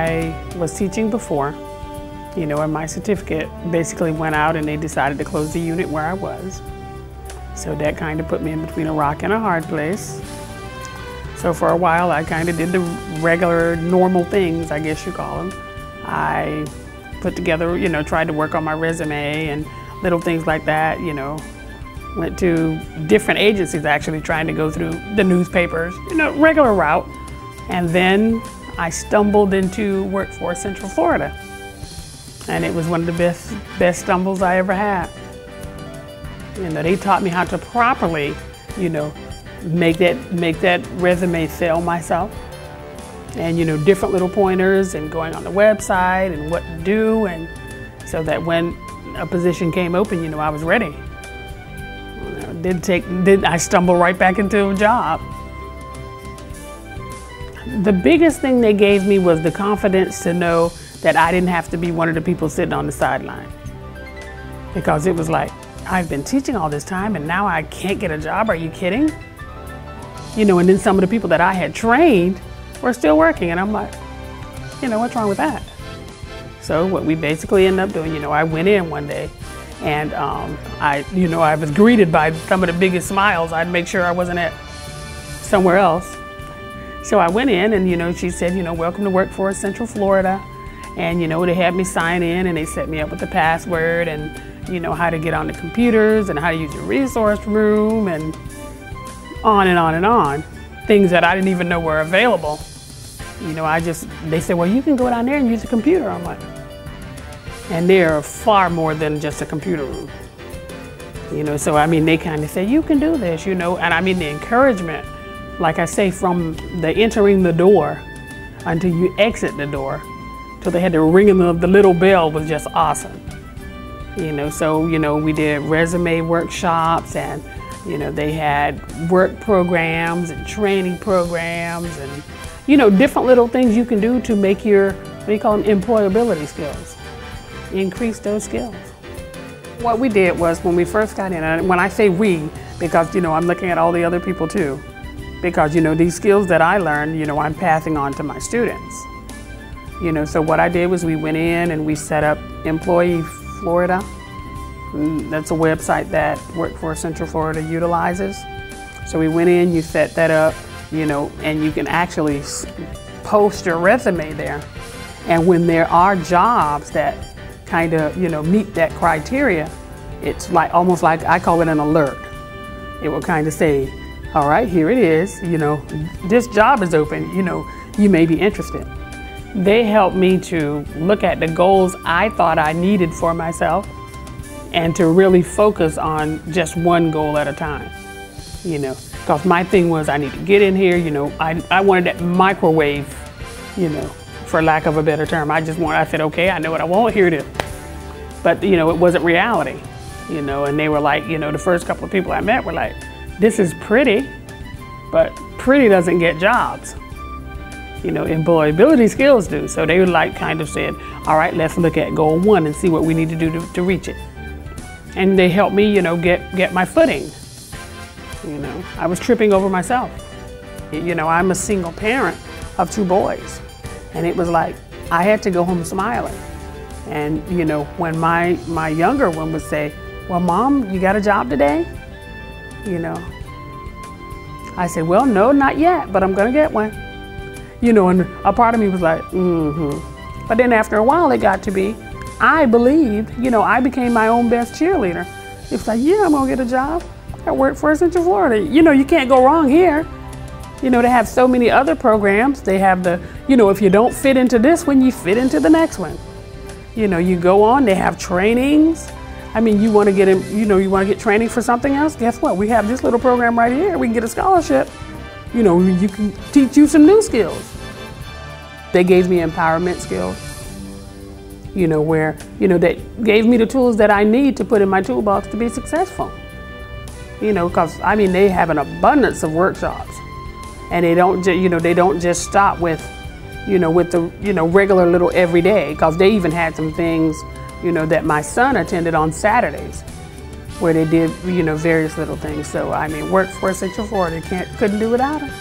I was teaching before, and my certificate basically went out and they decided to close the unit where I was. So that kind of put me in between a rock and a hard place. So for a while, I kind of did the regular, normal things, I guess you call them. I put together, tried to work on my resume and little things like that, Went to different agencies actually trying to go through the newspapers, regular route. And then I stumbled into Workforce Central Florida. And it was one of the best stumbles I ever had. They taught me how to properly, make that resume sell myself. And, different little pointers and going on the website and what to do. And so that when a position came open, I was ready. I stumbled right back into a job. The biggest thing they gave me was the confidence to know that I didn't have to be one of the people sitting on the sideline. Because it was like, I've been teaching all this time and now I can't get a job, are you kidding? And then some of the people that I had trained were still working and I'm like, what's wrong with that? So what we basically ended up doing, I went in one day and I was greeted by some of the biggest smiles. I'd make sure I wasn't at somewhere else. So I went in and, she said, welcome to Workforce Central Florida. And, they had me sign in and they set me up with the password and, how to get on the computers and how to use your resource room and on and on and on. Things that I didn't even know were available. They said, well, you can go down there and use the computer. I'm like, and they're far more than just a computer room. So they kind of say, you can do this, and the encouragement, like I say, from the entering the door until you exit the door, till they had the ringing of the little bell was just awesome. So, we did resume workshops and, they had work programs and training programs and, different little things you can do to make your, what do you call them, employability skills. Increase those skills. What we did was when we first got in, and when I say we, because I'm looking at all the other people too, because these skills that I learned, I'm passing on to my students. So what I did was we went in and we set up Employee Florida. That's a website that Workforce Central Florida utilizes. So we went in, you set that up, and you can actually post your resume there. And when there are jobs that kind of, meet that criteria, it's like almost like, I call it an alert. It will kind of say, all right, here it is, this job is open, you may be interested. They helped me to look at the goals I thought I needed for myself and to really focus on just one goal at a time, because my thing was I need to get in here, I wanted that microwave, for lack of a better term. I said, okay, I know what I want, here it is. But, it wasn't reality, and they were like, the first couple of people I met were like, this is pretty, but pretty doesn't get jobs. Employability skills do. So they would kind of said, all right, let's look at goal 1 and see what we need to do to reach it. And they helped me, get my footing. I was tripping over myself. I'm a single parent of 2 boys. And it was like, I had to go home smiling. And, when my younger one would say, well, Mom, you got a job today? I said, well, no, not yet, but I'm gonna get one. And a part of me was like, mm-hmm. But then after a while, it got to be, I believed, I became my own best cheerleader. It was like, yeah, I'm gonna get a job at Workforce Central Florida. You can't go wrong here. They have so many other programs. They have the, if you don't fit into this one, you fit into the next one. You go on, they have trainings. You want to get in, you want to get training for something else? Guess what? We have this little program right here. We can get a scholarship. You can teach you some new skills. They gave me empowerment skills, where, they gave me the tools that I need to put in my toolbox to be successful. Because, they have an abundance of workshops. And they don't, they don't just stop with, with the, regular little everyday, because they even had some things, that my son attended on Saturdays, where they did, various little things. So, Workforce Central Florida, couldn't do without them.